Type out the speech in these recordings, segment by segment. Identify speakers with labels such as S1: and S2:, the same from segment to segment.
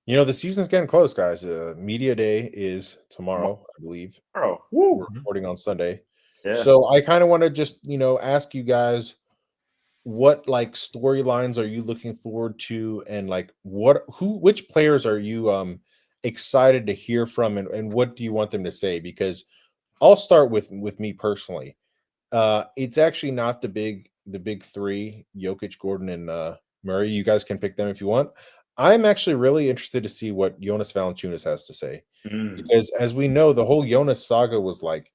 S1: The season's getting close, guys. Media day is tomorrow, I believe.
S2: Tomorrow.
S1: We're
S2: Woo!
S1: recording on Sunday.
S2: Yeah.
S1: So I kind of want to just, ask you guys what like storylines are you looking forward to, and like which players are you excited to hear from, and what do you want them to say? Because I'll start with me personally. It's actually not the big three, Jokic, Gordon, and Murray. You guys can pick them if you want. I'm actually really interested to see what Jonas Valanciunas has to say,
S2: Mm.
S1: because as we know, the whole Jonas saga was like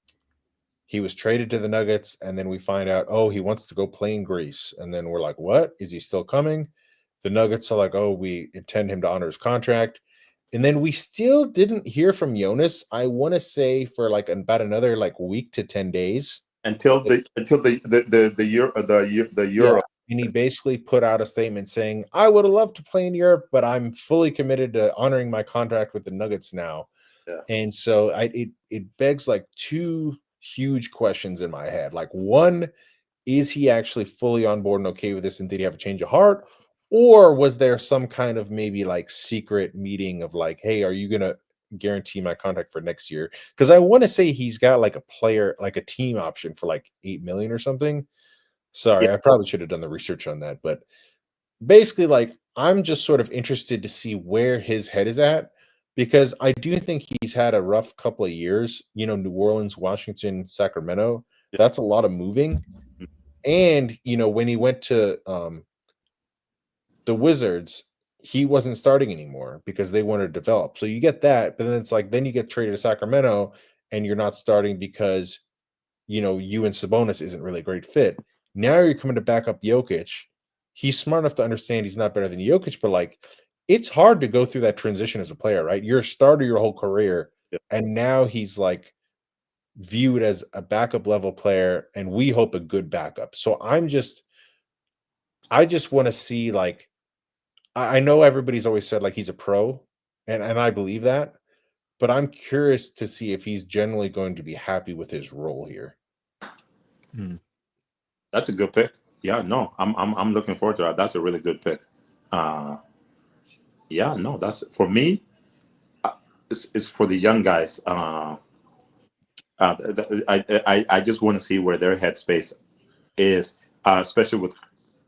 S1: he was traded to the Nuggets, and then we find out, oh, he wants to go play in Greece, and then we're like, what? Is he still coming? The Nuggets are like, oh, we intend him to honor his contract. And then we still didn't hear from Jonas. I want to say for like about another like week to 10 days.
S2: Until the
S1: Yeah.
S2: Euro.
S1: And he basically put out a statement saying, I would have loved to play in Europe, but I'm fully committed to honoring my contract with the Nuggets now.
S2: Yeah.
S1: And so it begs like two huge questions in my head. Like, one, is he actually fully on board and okay with this? And did he have a change of heart? Or was there some kind of maybe like secret meeting of like, hey, are you gonna guarantee my contract for next year? Because I want to say he's got like a player, like a team option for like 8 million or something.
S2: Yeah.
S1: Sorry, I probably should have done the research on that, but basically, like, I'm just sort of interested to see where his head is at, because I do think he's had a rough couple of years. New Orleans, Washington, Sacramento.
S2: Yeah.
S1: That's a lot of moving. And when he went to the Wizards, he wasn't starting anymore because they wanted to develop. So you get that, but then it's like then you get traded to Sacramento and you're not starting because you and Sabonis isn't really a great fit. Now you're coming to back up Jokic. He's smart enough to understand he's not better than Jokic, but like it's hard to go through that transition as a player, right? You're a starter your whole career,
S2: Yeah.
S1: and now he's like viewed as a backup level player, and we hope a good backup. So I just want to see like I know everybody's always said like he's a pro, and I believe that, but I'm curious to see if he's generally going to be happy with his role here.
S2: That's a good pick. Yeah, no, I'm looking forward to that. That's a really good pick. Uh, yeah, no, that's for me. It's for the young guys. I just want to see where their headspace is, especially with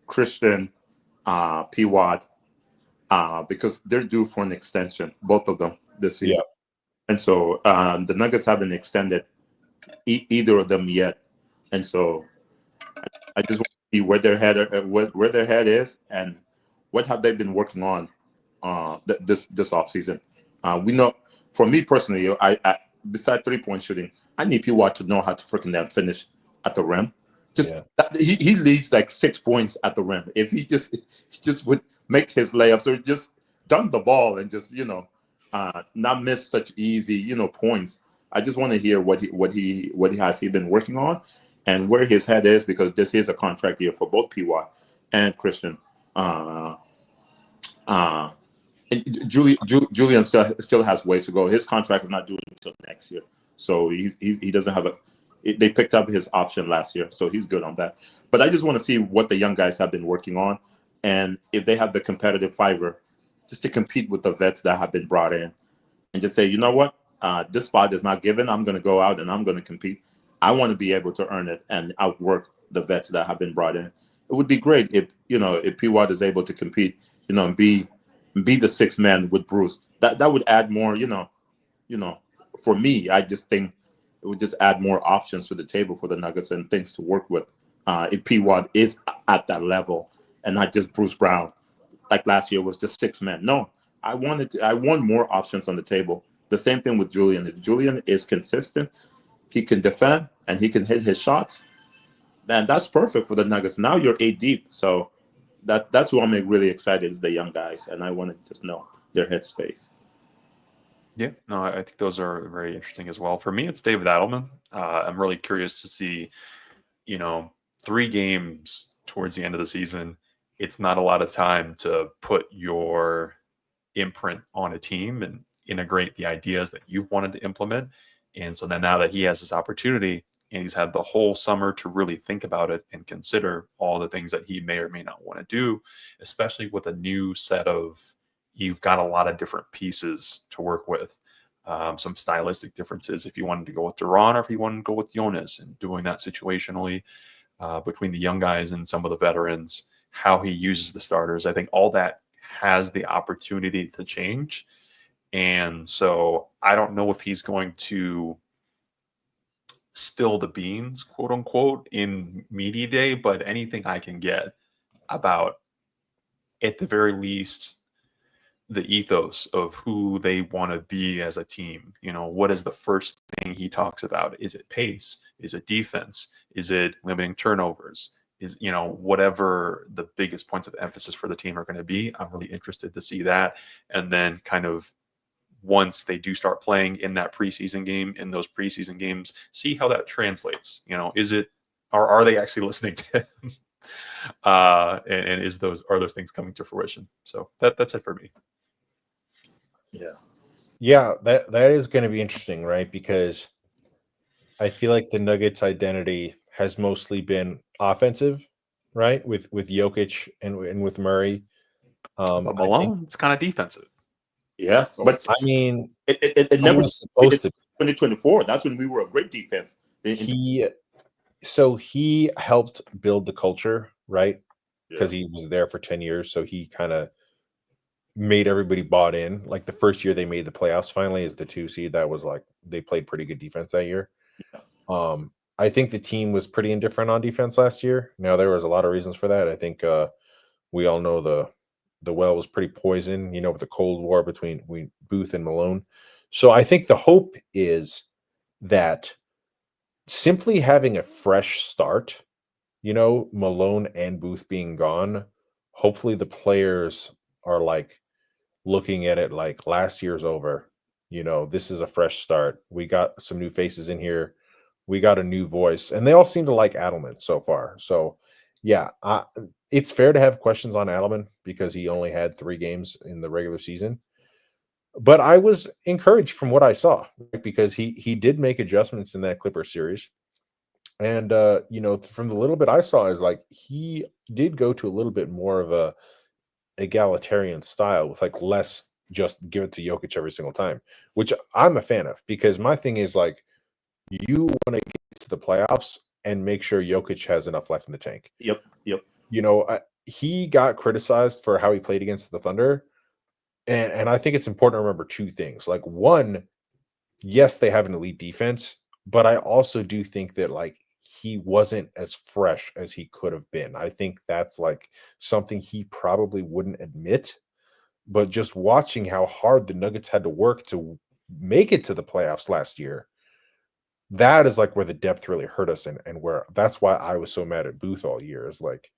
S2: Christian, P. Watt, because they're due for an extension, both of them this
S1: Yeah.
S2: season. And so the Nuggets haven't extended either of them yet. And so I just want to see where where their head is and what have they been working on this off season. We know, for me personally, I beside 3-point shooting, I need P. to know how to freaking damn finish at the rim. Just
S1: Yeah.
S2: he leads like 6 points at the rim. If he just would make his layups or just dunk the ball and just not miss such easy points. I just want to hear what he been working on and where his head is, because this is a contract year for both P. and Christian. Uh, uh, and Julian still has ways to go. His contract is not due until next year, so he doesn't have they picked up his option last year, so he's good on that. But I just want to see what the young guys have been working on, and if they have the competitive fiber, just to compete with the vets that have been brought in, and just say, you know what, this spot is not given. I'm going to go out and I'm going to compete. I want to be able to earn it and outwork the vets that have been brought in. It would be great if P. Watt is able to compete, and be the sixth man with Bruce. That would add more, for me. I just think it would just add more options to the table for the Nuggets and things to work with. If P. Watt is at that level and not just Bruce Brown, like last year was just six men. No, I want more options on the table. The same thing with Julian. If Julian is consistent, he can defend and he can hit his shots, then that's perfect for the Nuggets. Now you're eight deep. So that's who I'm really excited is the young guys, and I want to just know their headspace.
S3: Yeah, no, I think those are very interesting as well. For me, it's David Adelman. I'm really curious to see, 3 games towards the end of the season. It's not a lot of time to put your imprint on a team and integrate the ideas that you've wanted to implement. And so then now that he has this opportunity and he's had the whole summer to really think about it and consider all the things that he may or may not want to do, especially with a new set of, you've got a lot of different pieces to work with. Some stylistic differences if you wanted to go with Duran or if you wanted to go with Jonas, and doing that situationally between the young guys and some of the veterans, how he uses the starters. I think all that has the opportunity to change. And so I don't know if he's going to spill the beans, quote unquote, in media day, but anything I can get about, at the very least, the ethos of who they want to be as a team. What is the first thing he talks about? Is it pace? Is it defense? Is it limiting turnovers? Is, whatever the biggest points of emphasis for the team are going to be. I'm really interested to see that. And then kind of once they do start playing in that preseason game, in those preseason games, see how that translates. Is it, or are they actually listening to him? And are those things coming to fruition? So that's it for me.
S1: Yeah, that is going to be interesting, right? Because I feel like the Nuggets' identity has mostly been offensive, right? With Jokic and with Murray.
S3: But Malone, it's kind of defensive.
S2: Yeah, but
S1: I mean,
S2: it never
S1: was supposed to.
S2: 2024. That's when we were a great defense.
S1: He helped build the culture, right? Because he was there for 10 years, so he kind of made everybody bought in. Like the first year they made the playoffs finally as the 2 seed, that was like they played pretty good defense that year. Yeah. I think the team was pretty indifferent on defense last year. Now there was a lot of reasons for that. I think we all know the well was pretty poisoned, with the Cold War between Booth and Malone. So I think the hope is that simply having a fresh start, Malone and Booth being gone, hopefully the players are like looking at it like last year's over. This is a fresh start. We got some new faces in here. We got a new voice, and they all seem to like Adelman so far. So, yeah, it's fair to have questions on Adelman because he only had 3 games in the regular season. But I was encouraged from what I saw, because he did make adjustments in that Clippers series. And from the little bit I saw is like he did go to a little bit more of a egalitarian style with like less just give it to Jokic every single time, which I'm a fan of, because my thing is like you want to get to the playoffs and make sure Jokic has enough left in the tank.
S2: Yep.
S1: He got criticized for how he played against the Thunder. And I think it's important to remember 2 things. Like, one, yes, they have an elite defense, but I also do think that like he wasn't as fresh as he could have been. I think that's like something he probably wouldn't admit, but just watching how hard the Nuggets had to work to make it to the playoffs last year, that is like where the depth really hurt us, and where that's why I was so mad at Booth all year. Is like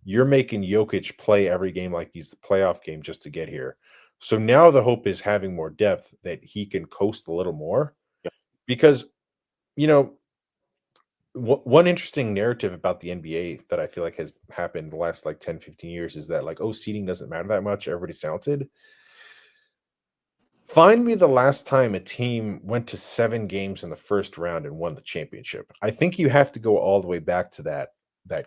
S1: you're making Jokic play every game like he's the playoff game just to get here. So now the hope is having more depth that he can coast a little more.
S2: Yeah.
S1: Because, one interesting narrative about the NBA that I feel like has happened the last like 10, 15 years is that like, seeding doesn't matter that much. Everybody's talented. Find me the last time a team went to 7 games in the first round and won the championship. I think you have to go all the way back to that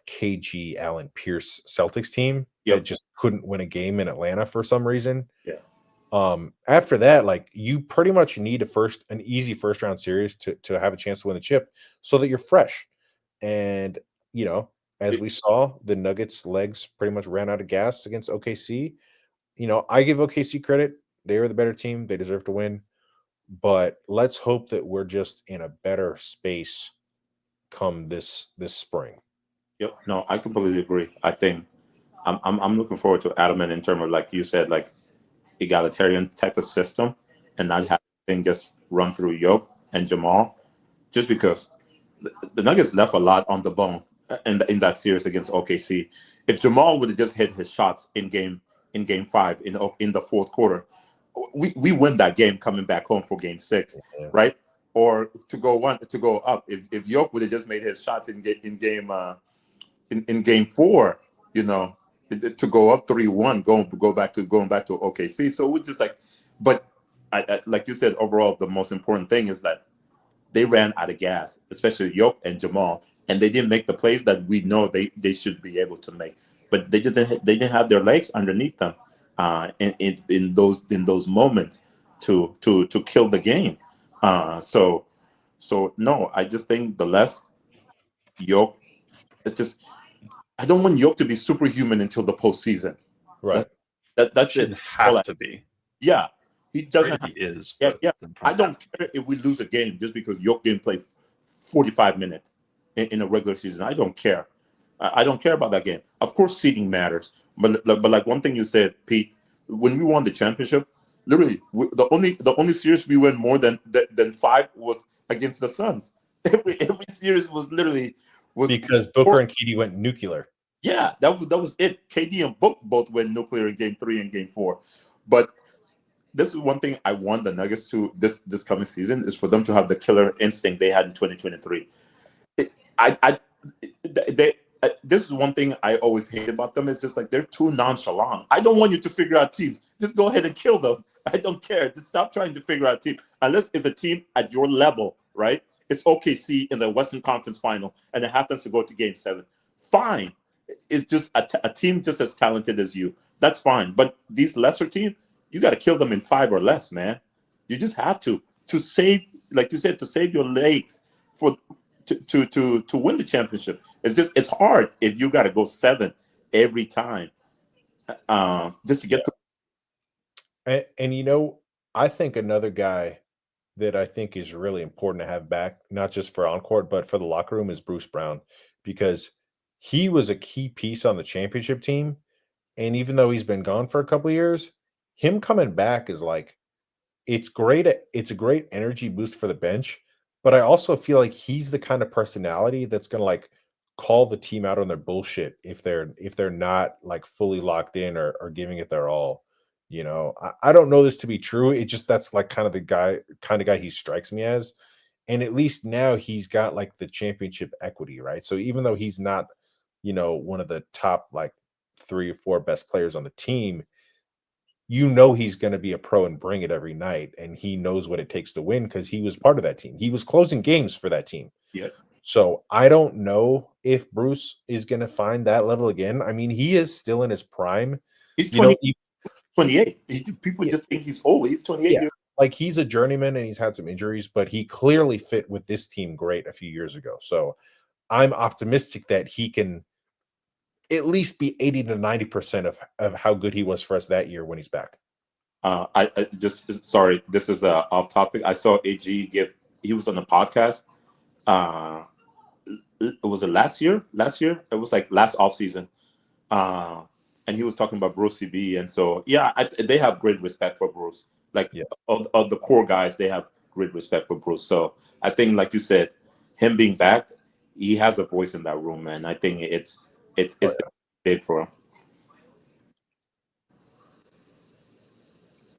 S1: KG Allen Pierce Celtics team that just couldn't win a game in Atlanta for some reason.
S2: Yeah.
S1: After that, like you pretty much need an easy first round series to have a chance to win the chip so that you're fresh. And, as we saw, the Nuggets legs pretty much ran out of gas against OKC. I give OKC credit. They were the better team. They deserve to win. But let's hope that we're just in a better space come this spring.
S2: Yep. No, I completely agree. I think I'm looking forward to Adelman in terms of, like you said, like egalitarian type of system, and not having just run through Yoke and Jamal, just because the Nuggets left a lot on the bone in that series against OKC. If Jamal would have just hit his shots in game 5 in the fourth quarter, we win that game coming back home for game 6, right? Or to go up. If Yoke would have just made his shots in game 4, to go up 3-1, going back to OKC. So we're just like, but I, like you said, overall the most important thing is that they ran out of gas, especially Yoke and Jamal, and they didn't make the plays that we know they should be able to make. But they didn't have their legs underneath them. in those moments to kill the game. So no, I just think the less Yoke, it's just I don't want Yoke to be superhuman until the postseason.
S1: Right.
S2: That's
S3: Shouldn't
S2: it.
S3: have to be.
S2: Yeah, he
S3: It's great
S2: doesn't.
S3: if he is.
S2: Yeah,
S3: But
S2: yeah.
S3: doesn't
S2: I
S3: have
S2: don't
S3: to.
S2: care if we lose a game just because Yoke didn't play 45 minutes in a regular season. I don't care. I don't care about that game. Of course, seeding matters, but like one thing you said, Pete, when we won the championship, literally the only series we won more than 5 was against the Suns. Every series was literally was
S1: Because Booker and KD went nuclear.
S2: yeah, that was it. KD and Book both went nuclear in Game 3 and Game 4, but this is one thing I want the Nuggets to this coming season is for them to have the killer instinct they had in 2023. This is one thing I always hate about them. Is just like they're too nonchalant. I don't want you to figure out teams. Just go ahead and kill them. I don't care. Just stop trying to figure out a team unless it's a team at your level, right? It's OKC in the Western Conference Final, and it happens to go to Game 7. Fine. It's just a team just as talented as you. That's fine. But these lesser teams, you got to kill them in 5 or less, man. You just have to save, like you said, to save your legs for to win the championship. It's hard if you got to go 7 every time just to get to.
S1: And I think another guy that I think is really important to have back, not just for on court, but for the locker room, is Bruce Brown, because he was a key piece on the championship team. And even though he's been gone for a couple of years, him coming back is like, it's great. It's a great energy boost for the bench. But I also feel like he's the kind of personality that's going to like call the team out on their bullshit if they're not like fully locked in or giving it their all. I don't know this to be true. It just that's like kind of the kind of guy he strikes me as. And at least now he's got like the championship equity, right? So even though he's not, one of the top like 3 or 4 best players on the team, he's going to be a pro and bring it every night. And he knows what it takes to win because he was part of that team. He was closing games for that team.
S2: Yeah.
S1: So I don't know if Bruce is going to find that level again. I mean, he is still in his prime.
S2: He's 28. People just think he's old. He's 28
S1: Yeah.
S2: years.
S1: Like he's a journeyman and he's had some injuries, but he clearly fit with this team great a few years ago. So I'm optimistic that he can at least be 80 to 90% of how good he was for us that year when he's back.
S2: I just sorry, this is off topic. I saw AG he was on the podcast. Was it last year? It was like last off season. And he was talking about Bruce CB, and so yeah, they have great respect for Bruce. Like of the core guys, they have great respect for Bruce. So I think, like you said, him being back, he has a voice in that room, and I think it's big for him.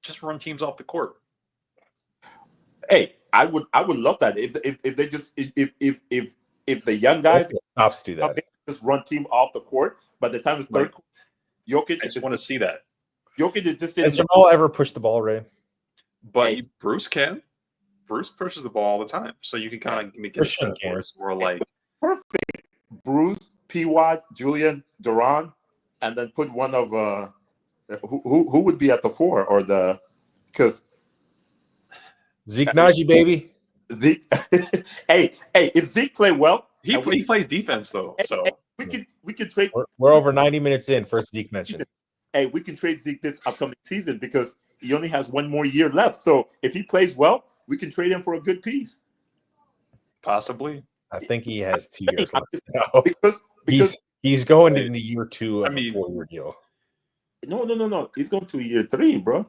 S3: Just run teams off the court.
S2: Hey, I would love that if they just if the young guys
S1: stops to do that,
S2: just run team off the court. By the time it's third quarter, Jokic.
S3: I just want to see that.
S2: Jokic is just
S1: has Jamal ever pushed the ball, Ray?
S3: But Bruce can. Bruce pushes the ball all the time, so you can kind of make it more like
S2: perfect. Bruce, P.Y., Julian, Duran, and then put one of who would be at the 4 or the because
S1: Zeke Naji, baby.
S2: Zeke. hey, if Zeke play well,
S3: he plays defense though. So
S2: we can trade.
S1: We're over 90 minutes in. First Zeke mentioned.
S2: Hey, we can trade Zeke this upcoming season because he only has 1 more year left. So if he plays well, we can trade him for a good piece.
S3: Possibly.
S1: I think he has 2 years left.
S2: Because
S1: he's going into year 2 of a 4-year deal.
S2: No. He's going to year 3, bro.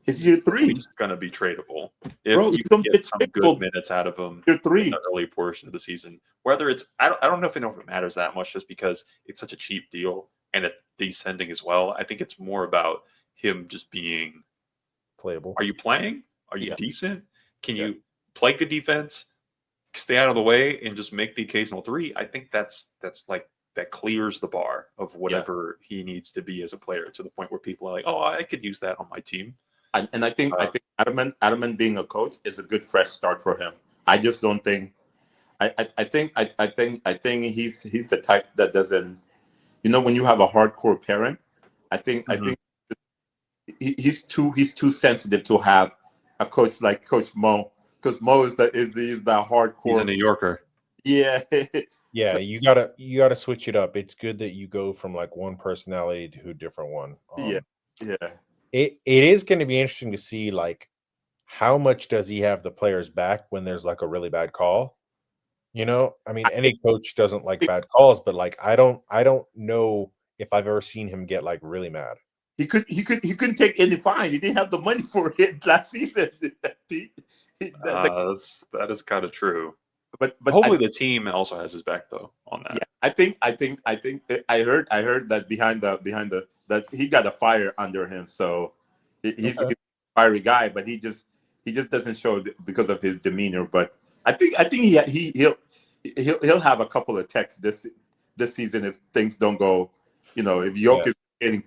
S2: It's year 3.
S3: He's going to be tradable if you get some good minutes out of him
S2: year 3
S3: in the early portion of the season. Whether it's I don't know if it matters that much just because it's such a cheap deal and it's descending as well. I think it's more about him just being
S1: playable.
S3: Are you playing? Are you decent? Can you play good defense? Stay out of the way and just make the occasional 3. I think that's like that clears the bar of whatever he needs to be as a player to the point where people are like, oh, I could use that on my team.
S2: And I think Ataman being a coach is a good fresh start for him. I just don't think. I think he's the type that doesn't. When you have a hardcore parent, I think he's too sensitive to have a coach like Coach Mo, because Mo is the hardcore.
S3: He's a New Yorker.
S2: Yeah.
S1: Yeah, you gotta switch it up. It's good that you go from like one personality to a different one.
S2: Yeah.
S1: It is going to be interesting to see like how much does he have the players back when there's like a really bad call. You know, I mean, any coach doesn't like bad calls, but like I don't know if I've ever seen him get like really mad.
S2: He couldn't take any fine. He didn't have the money for it last season.
S3: That is kind of true.
S2: But
S3: hopefully the team also has his back though on that.
S2: Yeah, I heard that behind the that he got a fire under him, so he's a fiery guy, but he just doesn't show it because of his demeanor. But I think he'll have a couple of texts this season if things don't go. You know, if Yoke is getting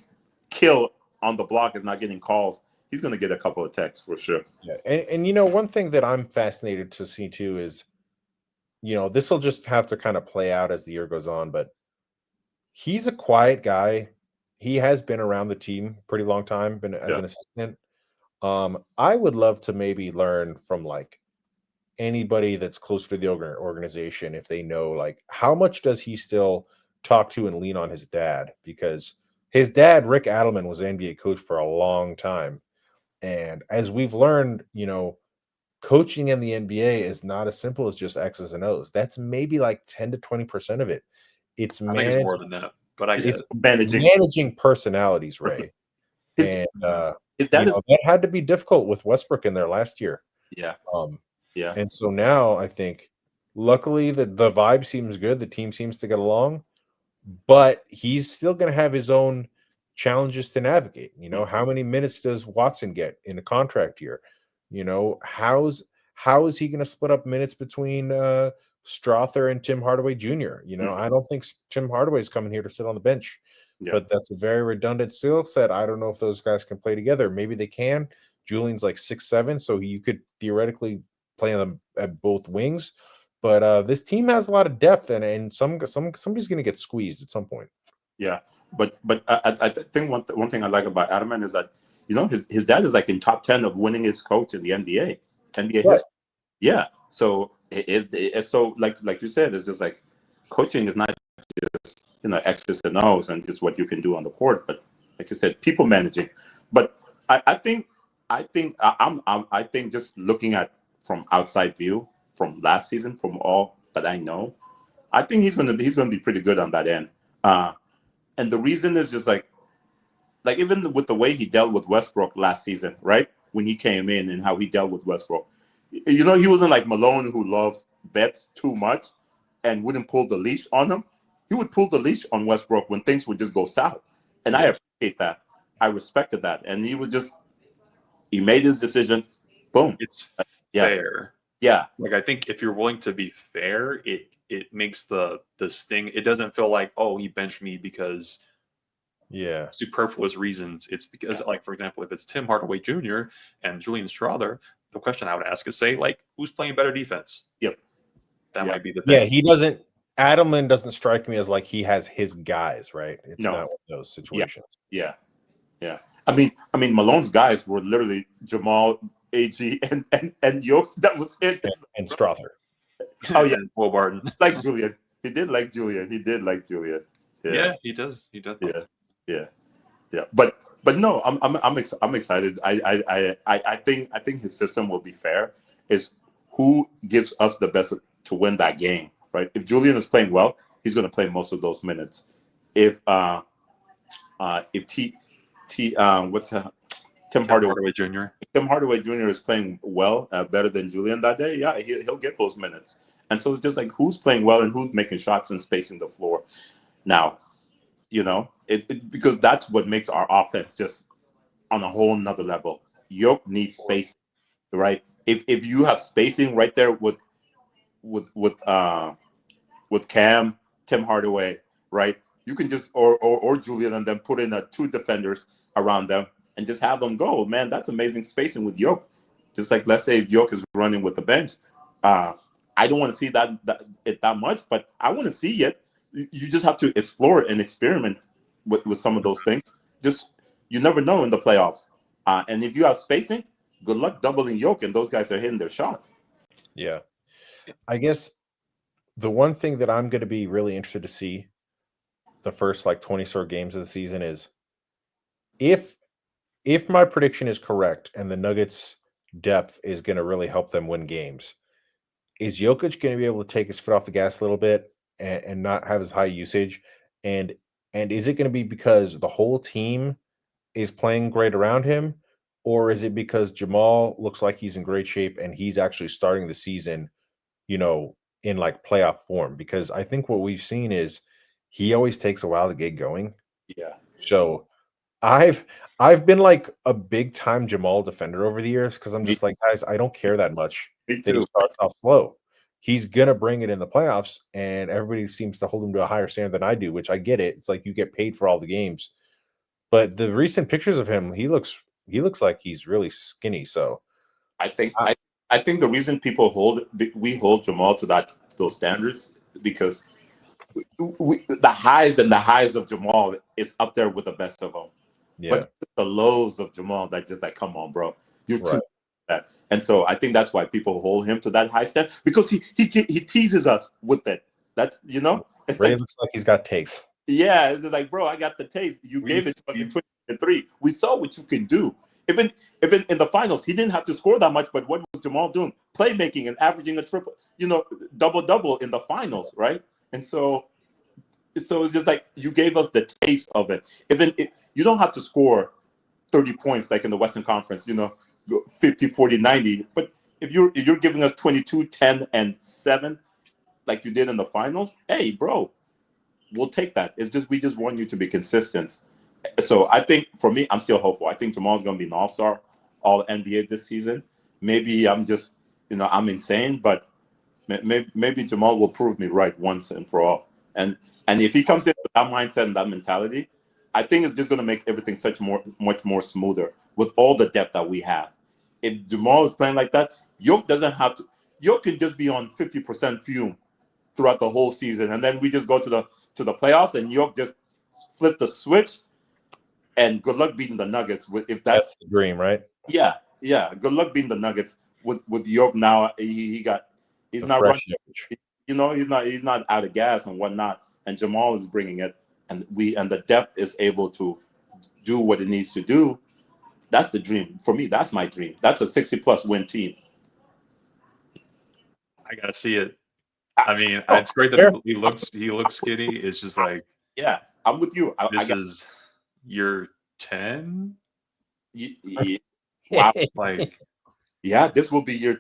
S2: killed on the block, is not getting calls, he's going to get a couple of texts for sure.
S1: Yeah, and you know, one thing that I'm fascinated to see too is, you know, this will just have to kind of play out as the year goes on, but he's a quiet guy. He has been around the team pretty long time, been as an assistant. I would love to maybe learn from like anybody that's close to the organization, if they know like how much does he still talk to and lean on his dad, because his dad, Rick Adelman, was an NBA coach for a long time. And as we've learned, you know, coaching in the NBA is not as simple as just X's and O's. That's maybe like 10 to 20% of it. It's
S3: I think it's more than that, but
S1: it's managing personalities, Ray. And that had to be difficult with Westbrook in there last year.
S2: Yeah.
S1: And so now I think, luckily, the vibe seems good. The team seems to get along, but he's still going to have his own challenges to navigate. You know, how many minutes does Watson get in a contract year? You know, how is he going to split up minutes between Strother and Tim Hardaway Jr.? You know, I don't think Tim Hardaway is coming here to sit on the bench, but that's a very redundant skill set. I don't know if those guys can play together. Maybe they can. Julian's like 6'7", so you could theoretically play them at both wings. But this team has a lot of depth, and somebody's going to get squeezed at some point.
S2: Yeah, but I think one thing I like about Adelman is that, you know, his dad is like in top 10 of winningest coach in the NBA history. Yeah, so it's so like you said, it's just like coaching is not just, you know, X's and O's and just what you can do on the court, but like you said, people managing. But I think just looking at from outside view from last season, from all that I know, I think he's gonna be pretty good on that end. And the reason is just like even with the way he dealt with Westbrook last season, right? When he came in and how he dealt with Westbrook, you know, he wasn't like Malone, who loves vets too much and wouldn't pull the leash on them. He would pull the leash on Westbrook when things would just go south. And I appreciate that. I respected that. And he made his decision. Boom.
S3: It's fair.
S2: Yeah.
S3: Like, I think if you're willing to be fair, it makes the sting. It doesn't feel like, oh, he benched me because superfluous reasons. It's because, like, for example, if it's Tim Hardaway Jr. and Julian Strother, the question I would ask is, say, like, who's playing better defense?
S2: Yep.
S3: That might be the thing.
S1: Yeah, he doesn't. Adelman doesn't strike me as like he has his guys, right? It's not one of those situations.
S2: Yeah. I mean, Malone's guys were literally Jamal, AG, and Yoke. That was it.
S1: And Strother.
S2: Oh yeah,
S3: Will Barton.
S2: Like Julian. He did like Julian.
S3: Yeah, he does.
S2: Yeah. But no, I'm excited. I think his system will be fair. Is who gives us the best to win that game, right? If Julian is playing well, he's going to play most of those minutes. If Tim Hardaway
S3: Jr.
S2: Tim Hardaway Jr. is playing well, better than Julian that day, yeah, he'll get those minutes. And so it's just like who's playing well and who's making shots and spacing the floor. Now, you know, because that's what makes our offense just on a whole nother level. Yoke needs spacing, right? If you have spacing right there with Cam, Tim Hardaway, right? You can just or Julian and then put in two defenders around them and just have them go. Man, that's amazing spacing with Yoke. Just like, let's say Yoke is running with the bench. I don't want to see that much, but I want to see it. You just have to explore and experiment with some of those things. just you never know in the playoffs. And if you have spacing, good luck doubling Jokic, and those guys are hitting their shots.
S1: Yeah. I guess the one thing that I'm going to be really interested to see the first like 20 sort of games of the season is if my prediction is correct and the Nuggets depth is going to really help them win games, is Jokic going to be able to take his foot off the gas a little bit and not have as high usage? And is it going to be because the whole team is playing great around him, or is it because Jamal looks like he's in great shape and he's actually starting the season, in like playoff form? Because I think what we've seen is he always takes a while to get going.
S2: Yeah.
S1: So I've been like a big time Jamal defender over the years because I'm just like, guys, I don't care that much
S2: Me
S1: that he
S2: too.
S1: starts off slow. He's gonna bring it in the playoffs, and everybody seems to hold him to a higher standard than I do, which I get it. It's like you get paid for all the games. But the recent pictures of him, he looks like he's really skinny. So
S2: I think the reason we hold Jamal to those standards because the highs of Jamal is up there with the best of them.
S1: yeah,
S2: But the lows of Jamal that just like, come on, bro, you're
S1: right.
S2: too that. And so I think that's why people hold him to that high step because he teases us with it. That's it's
S1: Ray
S2: like,
S1: looks like he's got takes.
S2: yeah, it's just like, bro, I got the taste. You gave it to us in 2023. We saw what you can do. Even in the finals, he didn't have to score that much, but what was Jamal doing? Playmaking and averaging a triple, double in the finals, right? And so it's just like you gave us the taste of it. You don't have to score 30 points like in the Western Conference, 50, 40, 90. But if you're giving us 22, 10, and 7, like you did in the finals, hey, bro, we'll take that. It's just we just want you to be consistent. So I think for me, I'm still hopeful. I think Jamal's going to be an all-star, all NBA this season. Maybe I'm just, I'm insane, but maybe Jamal will prove me right once and for all. And if he comes in with that mindset and that mentality, I think it's just going to make everything much more smoother with all the depth that we have. If Jamal is playing like that, Yoke doesn't have to. Yoke can just be on 50% fume throughout the whole season, and then we just go to the playoffs, and Yoke just flip the switch. And good luck beating the Nuggets. If that's
S1: the dream, right?
S2: Yeah. Good luck beating the Nuggets with Yoke now. He's not running. He's not out of gas and whatnot. And Jamal is bringing it, and the depth is able to do what it needs to do. That's the dream for me. That's my dream. That's a 60+ win team.
S3: I gotta see it. I mean, it's great that he looks skinny. It's just like,
S2: yeah, I'm with you.
S3: This is year 10.
S2: Wow.
S3: Like,
S2: yeah, this will be year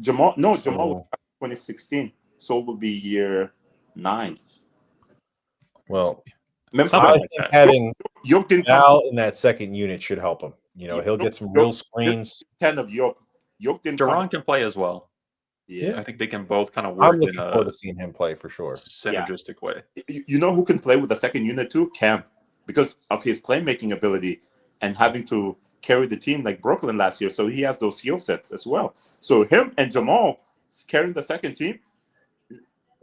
S2: Jamal. No, Jamal was 2016, so it will be year 9.
S1: Well,
S2: remember,
S1: I think having
S2: Yoke
S1: Al in that second unit should help him. He'll get some real screens.
S2: 10 of Yoke. Yoke didn't.
S3: Duran can play as well.
S2: Yeah,
S3: I think they can both kind of work.
S1: I'm looking forward to seeing him play for sure.
S3: Synergistic way.
S2: You know who can play with the second unit too? Cam, because of his playmaking ability and having to carry the team like Brooklyn last year. So he has those skill sets as well. So him and Jamal carrying the second team.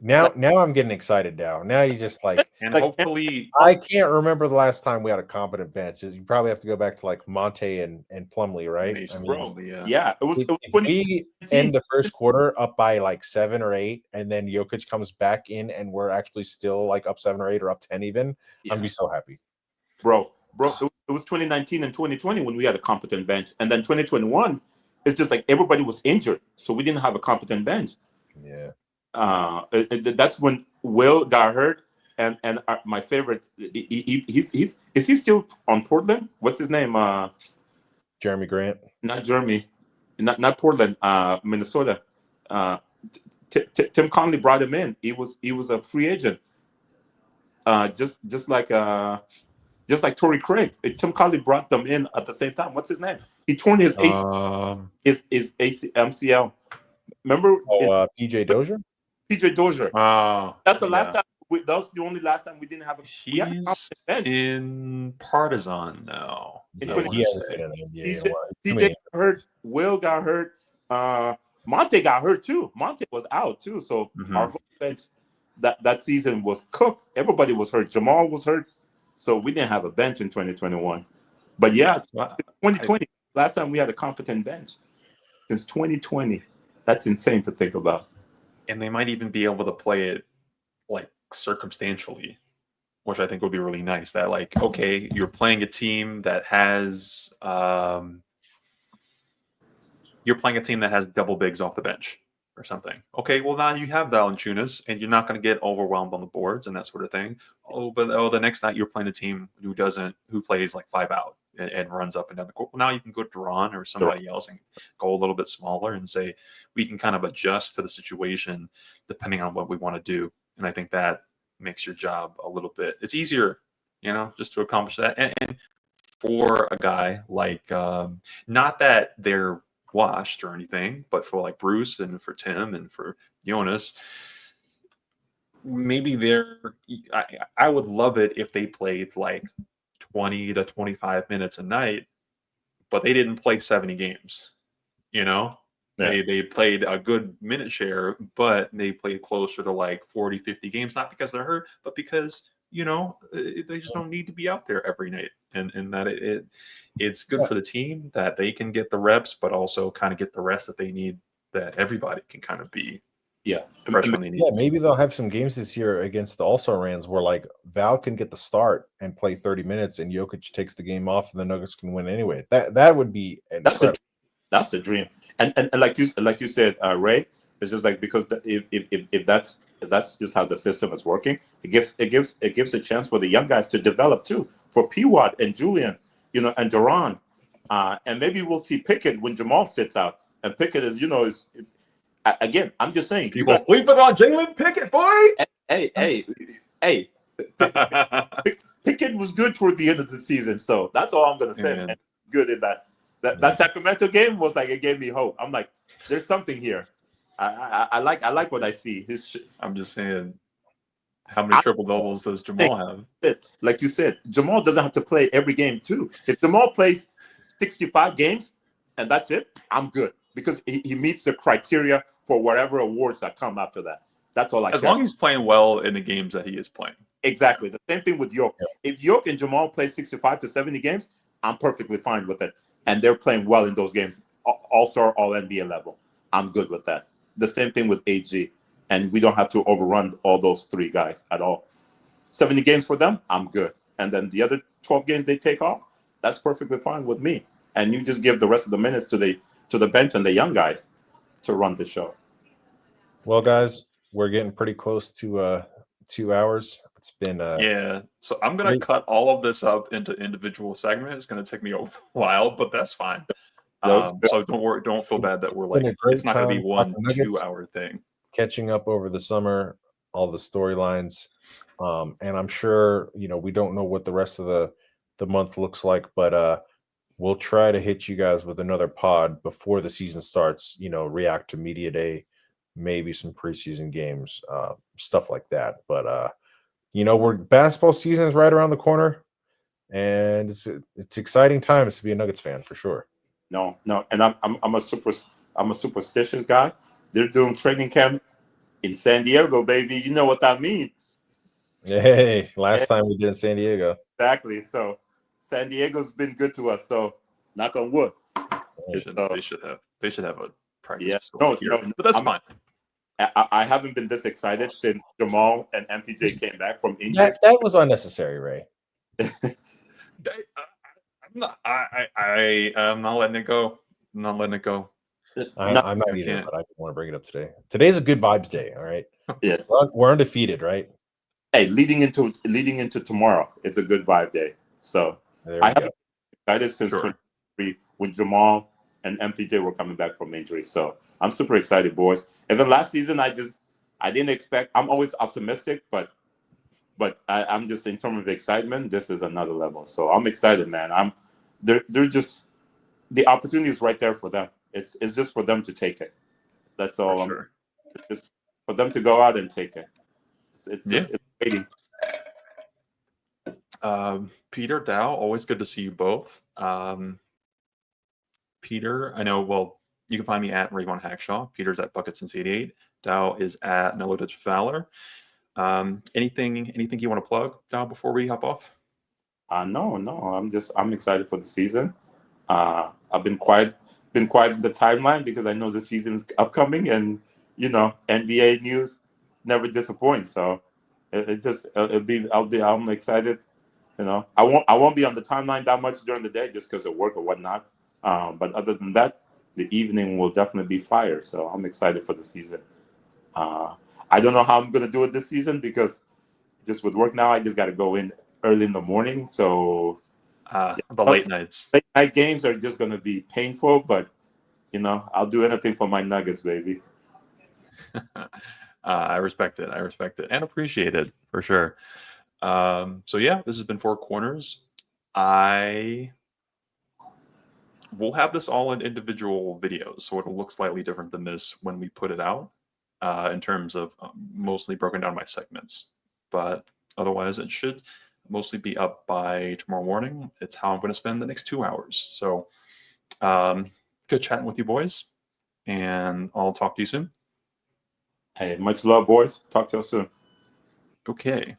S1: Now I'm getting excited now you just like,
S3: and hopefully
S1: I can't remember the last time we had a competent bench. You probably have to go back to like Monte and Plumlee, right?
S2: Yeah. It was
S1: if we end the first quarter up by like 7 or 8, and then Jokic comes back in and we're actually still like up 7 or 8 or up 10 even, I'm gonna be so happy.
S2: Bro, it was 2019 and 2020 when we had a competent bench. And then 2021, it's just like everybody was injured. So we didn't have a competent bench.
S1: Yeah.
S2: That's when Will got hurt, and my favorite, is he still on Portland? What's his name?
S1: Jeremy Grant.
S2: Not Jeremy, not Portland. Minnesota. Tim Conley brought him in. He was a free agent. Just like Torrey Craig. Tim Conley brought them in at the same time. What's his name? He torn his MCL. Remember?
S1: PJ Dozier.
S2: PJ Dozier. That's the last time. That was the only last time we didn't have a.
S3: He's in Partizan now.
S2: PJ got hurt. Will got hurt. Monte got hurt too. Monte was out too. So our whole bench that season was cooked. Everybody was hurt. Jamal was hurt. So we didn't have a bench in 2021. But yeah,
S3: Well,
S2: 2020, last time we had a competent bench since 2020. That's insane to think about.
S3: and they might even be able to play it like circumstantially, which I think would be really nice. That like, okay, you're playing a team that has double bigs off the bench or something. Okay, well now you have Valanciunas, and you're not going to get overwhelmed on the boards and that sort of thing. But the next night you're playing a team who plays like 5 out and runs up and down the court. Well, now you can go to Duran or somebody else and go a little bit smaller and say we can kind of adjust to the situation depending on what we want to do. And I think that makes your job a little bit. It's easier, just to accomplish that. And for a guy like, not that they're washed or anything, but for like Bruce and for Tim and for Jonas, maybe I would love it if they played like 20 to 25 minutes a night, but they didn't play 70 games.
S2: Yeah.
S3: They played a good minute share, but they played closer to like 40, 50 games, not because they're hurt, but because they just don't need to be out there every night, and that it's good for the team that they can get the reps, but also kind of get the rest that they need, that everybody can kind of be fresh when they need.
S1: Yeah, maybe they'll have some games this year against the also rans where like Val can get the start and play 30 minutes and Jokic takes the game off and the Nuggets can win anyway. That would be incredible.
S2: That's the dream. And like you said, Ray, it's just like, because if that's just how the system is working, it gives a chance for the young guys to develop too. For P-Watt and Julian, and Duran, and maybe we'll see Pickett when Jamal sits out. And Pickett is again, I'm just saying,
S3: people sleeping on Jalen Pickett, boy.
S2: Hey. Pickett was good toward the end of the season, so that's all I'm gonna say. Man. Good in that Sacramento game was like, it gave me hope. I'm like, there's something here. I like what I see.
S3: I'm just saying, how many triple doubles does Jamal have?
S2: Like you said, Jamal doesn't have to play every game too. If Jamal plays 65 games and that's it, I'm good, because he meets the criteria for whatever awards that come after that. That's all I care.
S3: As long as he's playing well in the games that he is playing.
S2: Exactly. The same thing with York. If York and Jamal play 65 to 70 games, I'm perfectly fine with it. And they're playing well in those games, all-star, all-NBA level. I'm good with that. The same thing with AG. And we don't have to overrun all those 3 guys at all. 70 games for them, I'm good. And then the other 12 games they take off, that's perfectly fine with me. And you just give the rest of the minutes to the bench and the young guys to run the show.
S1: Well, guys, we're getting pretty close to 2 hours. It's been
S3: so I'm gonna cut all of this up into individual segments. It's gonna take me a while, but that's fine. So don't feel bad that we're like, it's not gonna be 1 2 hour thing.
S1: Catching up over the summer, all the storylines, and I'm sure we don't know what the rest of the month looks like, but we'll try to hit you guys with another pod before the season starts. React to media day, maybe some preseason games, stuff like that. But basketball season is right around the corner, and it's exciting times to be a Nuggets fan for sure.
S2: No, and I'm a superstitious guy. They're doing training camp in San Diego, baby. You know what that means.
S1: Hey, last time we did in San Diego.
S2: Exactly. So San Diego's been good to us. So knock on wood.
S3: They should have a practice.
S2: Yeah.
S3: No, but that's fine.
S2: I haven't been this excited since Jamal and MPJ came back from injury.
S1: That was unnecessary, Ray.
S3: I'm not letting it go. I'm not letting it go.
S1: I'm not either, but I want to bring it up today. Today's a good vibes day. All right.
S2: Yeah.
S1: We're undefeated, right?
S2: Hey, leading into tomorrow, it's a good vibe day. So I haven't been excited since 2023 when Jamal and MPJ were coming back from injury. So I'm super excited, boys. And then last season, I didn't expect. I'm always optimistic, but I'm just, in terms of excitement, this is another level. So I'm excited, man. They're just, the opportunity is right there for them. It's just for them to take it. That's all. It's just for them to go out and take it. It's waiting.
S3: Peter, Dow, always good to see you both. Peter, I know. Well, you can find me at Rayvon Hackshaw. Peter's at Bucket Since '88. Dow is at Nelodich Fowler. Anything you want to plug, Dow, before we hop off?
S2: No, I'm excited for the season. I've been quiet in the timeline because I know the season's upcoming, and NBA news never disappoints. So it just I'm excited. I won't be on the timeline that much during the day just because of work or whatnot. But other than that, the evening will definitely be fire. So I'm excited for the season. I don't know how I'm gonna do it this season because just with work now, I just got to go in early in the morning. So
S3: The late nights.
S2: late night games are just gonna be painful, but I'll do anything for my Nuggets, baby.
S3: I respect it. I respect it and appreciate it for sure. So yeah, this has been Four Corners. I will have this all in individual videos, so it'll look slightly different than this when we put it out, in terms of mostly broken down by segments. But otherwise, it should mostly be up by tomorrow morning. It's how I'm going to spend the next 2 hours. So, good chatting with you boys, and I'll talk to you soon.
S2: Hey, much love, boys. Talk to you soon.
S3: Okay.